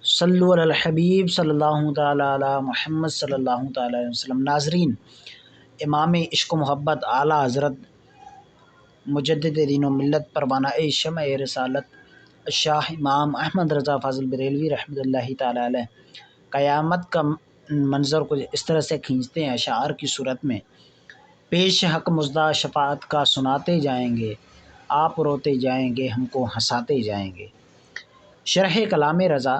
صلو علی الحبیب صلی اللہ تعالیٰ علی محمد صلی اللہ تعالیٰ علیہ وسلم۔ ناظرین، امام عشق و محبت اعلیٰ حضرت مجدد دین و ملت پروانہ شمع رسالت شاہ امام احمد رضا فاضل بریلوی رحمۃ اللہ تعالیٰ علیہ قیامت کا منظر کو اس طرح سے کھینچتے ہیں اشعار کی صورت میں: پیش حق مزدہ شفاعت کا سناتے جائیں گے، آپ روتے جائیں گے، ہم کو ہنساتے جائیں گے۔ شرح کلام رضا: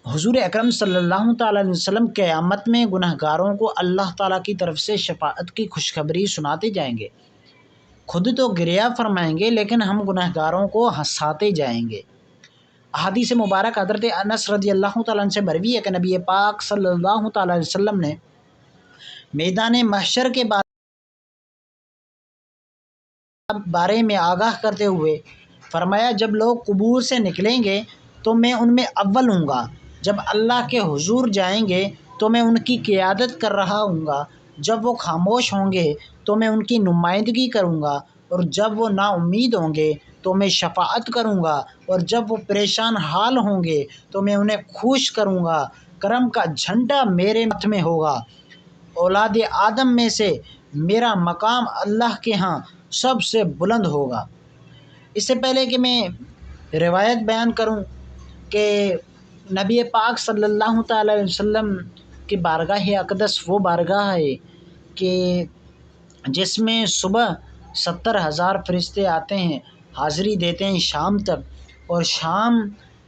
حضور اکرم صلی اللہ تعالیٰ علیہ وسلم قیامت میں گناہ گاروں کو اللہ تعالیٰ کی طرف سے شفاعت کی خوشخبری سناتے جائیں گے۔ خود تو گریہ فرمائیں گے لیکن ہم گناہ گاروں کو ہنساتے جائیں گے۔ احادیث مبارک حضرت انس رضی اللہ تعالیٰ عنہ سے مروی ہے کہ نبی پاک صلی اللہ تعالیٰ علیہ وسلم نے میدان محشر کے بارے میں آگاہ کرتے ہوئے فرمایا، جب لوگ قبور سے نکلیں گے تو میں ان میں اول ہوں گا، جب اللہ کے حضور جائیں گے تو میں ان کی قیادت کر رہا ہوں گا، جب وہ خاموش ہوں گے تو میں ان کی نمائندگی کروں گا، اور جب وہ نا امید ہوں گے تو میں شفاعت کروں گا، اور جب وہ پریشان حال ہوں گے تو میں انہیں خوش کروں گا۔ کرم کا جھنڈا میرے ہاتھ میں ہوگا، اولاد آدم میں سے میرا مقام اللہ کے ہاں سب سے بلند ہوگا۔ اس سے پہلے کہ میں روایت بیان کروں کہ نبی پاک صلی اللہ تعالیٰ علیہ وسلم کی بارگاہ اقدس وہ بارگاہ ہے کہ جس میں صبح 70,000 فرشتے آتے ہیں، حاضری دیتے ہیں شام تک، اور شام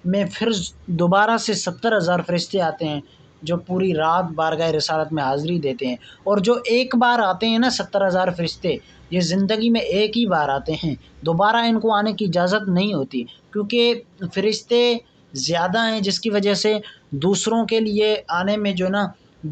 میں پھر دوبارہ سے 70,000 فرشتے آتے ہیں جو پوری رات بارگاہ رسالت میں حاضری دیتے ہیں۔ اور جو ایک بار آتے ہیں نا 70,000 فرشتے، یہ زندگی میں ایک ہی بار آتے ہیں، دوبارہ ان کو آنے کی اجازت نہیں ہوتی، کیونکہ فرشتے زیادہ ہیں جس کی وجہ سے دوسروں کے لیے آنے میں جو نا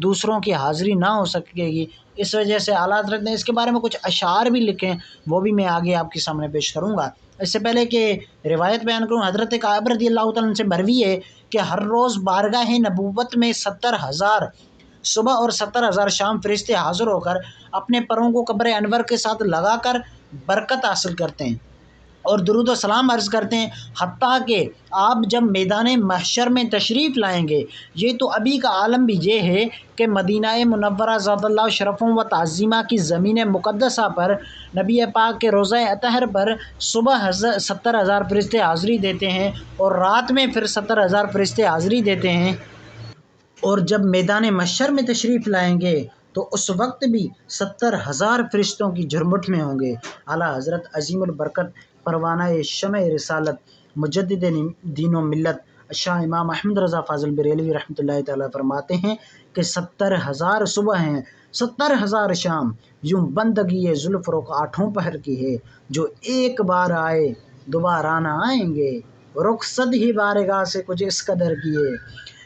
دوسروں کی حاضری نہ ہو سکے گی۔ اس وجہ سے اعلیٰ حضرت نے اس کے بارے میں کچھ اشعار بھی لکھے ہیں، وہ بھی میں آگے آپ کے سامنے پیش کروں گا۔ اس سے پہلے کہ روایت بیان کروں، حضرت کعب رضی اللہ تعالیٰ عنہ سے مروی ہے کہ ہر روز بارگاہ نبوت میں 70,000 صبح اور 70,000 شام فرشتے حاضر ہو کر اپنے پروں کو قبر انور کے ساتھ لگا کر برکت حاصل کرتے ہیں اور درود و سلام عرض کرتے ہیں، حتیٰ کہ آپ جب میدان محشر میں تشریف لائیں گے، یہ تو ابھی کا عالم بھی یہ ہے کہ مدینہ منورہ ذات اللہ شرفوں و تعظیمہ کی زمین مقدسہ پر نبی پاک کے روضہ اطہر پر صبح 70,000 فرشتے حاضری دیتے ہیں اور رات میں پھر 70,000 فرشتے حاضری دیتے ہیں، اور جب میدان محشر میں تشریف لائیں گے تو اس وقت بھی 70,000 فرشتوں کی جھرمٹ میں ہوں گے۔ اعلیٰ حضرت عظیم البرکت پروانہ شمع رسالت مجدد دین و ملت شاہ امام احمد رضا فاضل بریلوی رحمۃ اللہ تعالیٰ فرماتے ہیں کہ 70,000 صبح ہیں، 70,000 شام، یوں بندگی زلف رخ آٹھوں پہر کی ہے، جو ایک بار آئے دوبارہ نہ آئیں گے، رخصت ہی بارگاہ سے کچھ اس قدر کیے،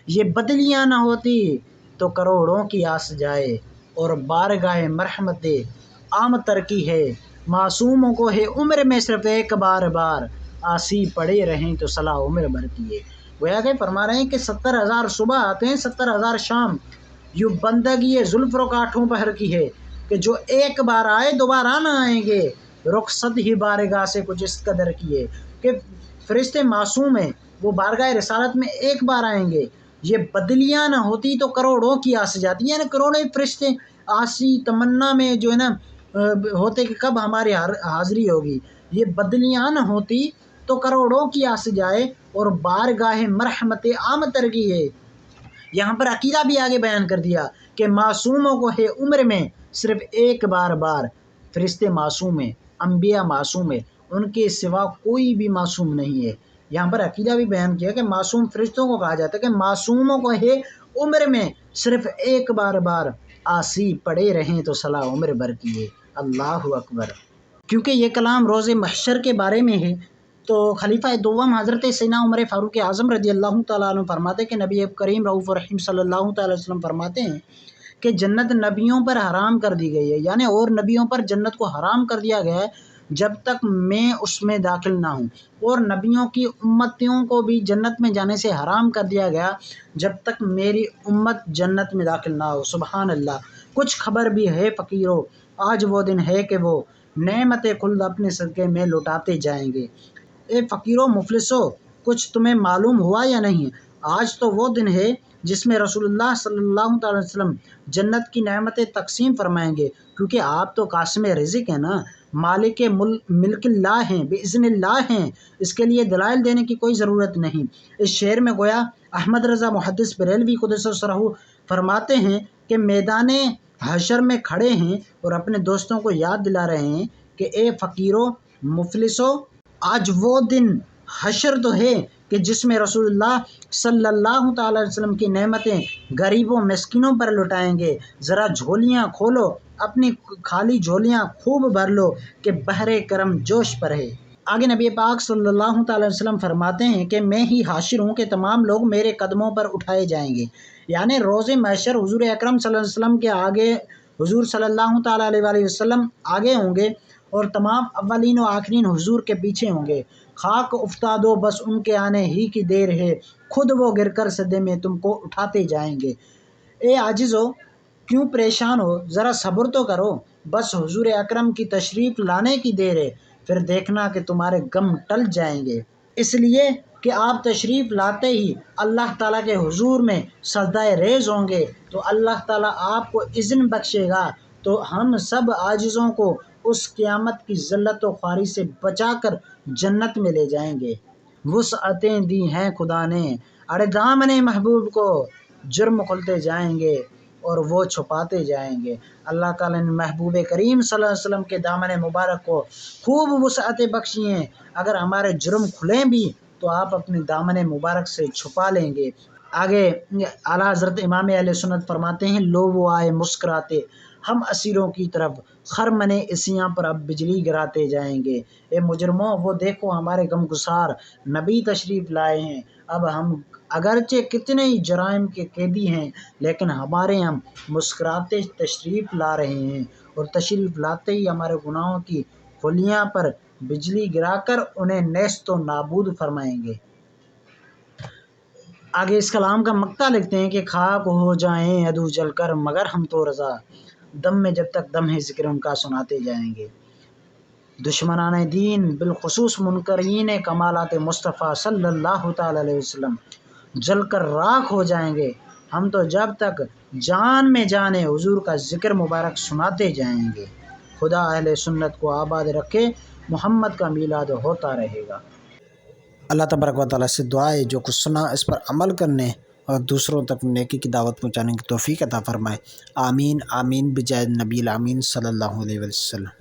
یہ بدلیاں نہ ہوتی تو کروڑوں کی آس جائے، اور بارگاہ مرحمت عام ترکی ہے، معصوموں کو ہے عمر میں صرف ایک بار بار، آسی پڑے رہیں تو صلاح عمر بھر کیے۔ گویا کہ فرما رہے ہیں کہ 70,000 صبح آتے ہیں، 70,000 شام، یوں بندگی زلف رخ آٹھوں پہر کی ہے کہ جو ایک بار آئے دوبارہ نہ آئیں گے، رخصت ہی بارگاہ سے کچھ اس قدر کیے کہ فرشتے معصوم ہیں، وہ بارگاہ رسالت میں ایک بار آئیں گے، یہ بدلیاں نہ ہوتی تو کروڑوں کی آس جاتی، یعنی کروڑوں فرشتے آسی تمنا میں جو ہے نا ہوتے کہ کب ہماری حاضری ہوگی، یہ بدلیاں نہ ہوتی تو کروڑوں کی آس جائے، اور بارگاہ مرحمت عام ترکی ہے۔ یہاں پر عقیدہ بھی آگے بیان کر دیا کہ معصوموں کو ہے عمر میں صرف ایک بار بار، فرشتے معصوم ہیں، انبیاء معصوم ہیں، ان کے سوا کوئی بھی معصوم نہیں ہے۔ یہاں پر عقیدہ بھی بیان کیا کہ معصوم فرشتوں کو کہا جاتا ہے کہ معصوموں کو ہے عمر میں صرف ایک بار بار، آسی پڑے رہیں تو صلاح عمر بھر کیے۔ اللہ اکبر۔ کیونکہ یہ کلام روز محشر کے بارے میں ہے تو خلیفہ دوم حضرت سیدنا عمر فاروق اعظم رضی اللہ تعالیٰ عنہ فرماتے کہ نبی کریم رؤوف الرحیم صلی اللہ تعالیٰ علیہ وسلم فرماتے ہیں کہ جنت نبیوں پر حرام کر دی گئی ہے، یعنی اور نبیوں پر جنت کو حرام کر دیا گیا ہے جب تک میں اس میں داخل نہ ہوں، اور نبیوں کی امتیوں کو بھی جنت میں جانے سے حرام کر دیا گیا جب تک میری امت جنت میں داخل نہ ہو۔ سبحان اللہ۔ کچھ خبر بھی ہے فقیروں، آج وہ دن ہے کہ وہ نعمت خلد اپنے صدقے میں لوٹاتے جائیں گے۔ اے فقیروں مفلسو، کچھ تمہیں معلوم ہوا یا نہیں؟ آج تو وہ دن ہے جس میں رسول اللہ صلی اللہ تعالی وسلم جنت کی نعمتیں تقسیم فرمائیں گے، کیونکہ آپ تو قاسم رزق ہیں نا، مالک ملک اللہ ہیں، باذن اللہ ہیں، اس کے لیے دلائل دینے کی کوئی ضرورت نہیں۔ اس شعر میں گویا احمد رضا محدث بریلوی قدس سرہ فرماتے ہیں کہ میدان حشر میں کھڑے ہیں اور اپنے دوستوں کو یاد دلا رہے ہیں کہ اے فقیرو، مفلسو، آج وہ دن حشر تو ہے کہ جس میں رسول اللہ صلی اللہ تعالی وسلم کی نعمتیں غریبوں مسکینوں پر لٹائیں گے۔ ذرا جھولیاں کھولو، اپنی خالی جھولیاں خوب بھر لو کہ بحر کرم جوش پر ہے۔ آگے نبی پاک صلی اللہ تعالی وسلم فرماتے ہیں کہ میں ہی حاشر ہوں کہ تمام لوگ میرے قدموں پر اٹھائے جائیں گے، یعنی روز محشر حضور اکرم صلی اللہ علیہ وسلم کے آگے حضور صلی اللہ تعالی علیہ وسلم آگے ہوں گے اور تمام اولین و آخرین حضور کے پیچھے ہوں گے۔ خاک افتادو بس ان کے آنے ہی کی دیر ہے، خود وہ گر کر صدے میں تم کو اٹھاتے جائیں گے۔ اے عاجزو، کیوں پریشان ہو، ذرا صبر تو کرو، بس حضور اکرم کی تشریف لانے کی دیر ہے، پھر دیکھنا کہ تمہارے غم ٹل جائیں گے۔ اس لیے کہ آپ تشریف لاتے ہی اللہ تعالیٰ کے حضور میں سجدہ ریز ہوں گے تو اللہ تعالیٰ آپ کو اذن بخشے گا، تو ہم سب عاجزوں کو اس قیامت کی ذلت و خواری سے بچا کر جنت میں لے جائیں گے۔ وسعتیں دی ہیں خدا نے اڑے دامن محبوب کو، جرم کھلتے جائیں گے اور وہ چھپاتے جائیں گے۔ اللہ تعالیٰ نے محبوب کریم صلی اللہ علیہ وسلم کے دامن مبارک کو خوب وسعتیں بخشی ہیں، اگر ہمارے جرم کھلیں بھی تو آپ اپنے دامن مبارک سے چھپا لیں گے۔ آگے اعلیٰ حضرت امام اہل سنت فرماتے ہیں، لو وہ آئے مسکراتے ہم اسیروں کی طرف، خرمن اسیاں پر اب بجلی گراتے جائیں گے۔ اے مجرموں، وہ دیکھو ہمارے غمگسار نبی تشریف لائے ہیں، اب ہم اگرچہ کتنے ہی جرائم کے قیدی ہیں لیکن ہمارے ہم مسکراتے تشریف لا رہے ہیں، اور تشریف لاتے ہی ہمارے گناہوں کی خلیاں پر بجلی گرا کر انہیں نیست و نابود فرمائیں گے۔ آگے اس کلام کا مقطع لکھتے ہیں کہ خاک ہو جائیں عدو جل کر مگر ہم تو رضا، دم میں جب تک دم ہے ذکر ان کا سناتے جائیں گے۔ دشمنان دین بالخصوص منکرین کمالات مصطفیٰ صلی اللہ تعالی علیہ وسلم جل کر راکھ ہو جائیں گے، ہم تو جب تک جان میں جان حضور کا ذکر مبارک سناتے جائیں گے۔ خدا اہل سنت کو آباد رکھے، محمد کا میلاد ہوتا رہے گا۔ اللہ تبارک و تعالیٰ سے دعا ہے جو کچھ سنا اس پر عمل کرنے اور دوسروں تک نیکی کی دعوت پہنچانے کی توفیق عطا فرمائے۔ آمین آمین بجائے نبی الامین صلی اللہ علیہ وسلم۔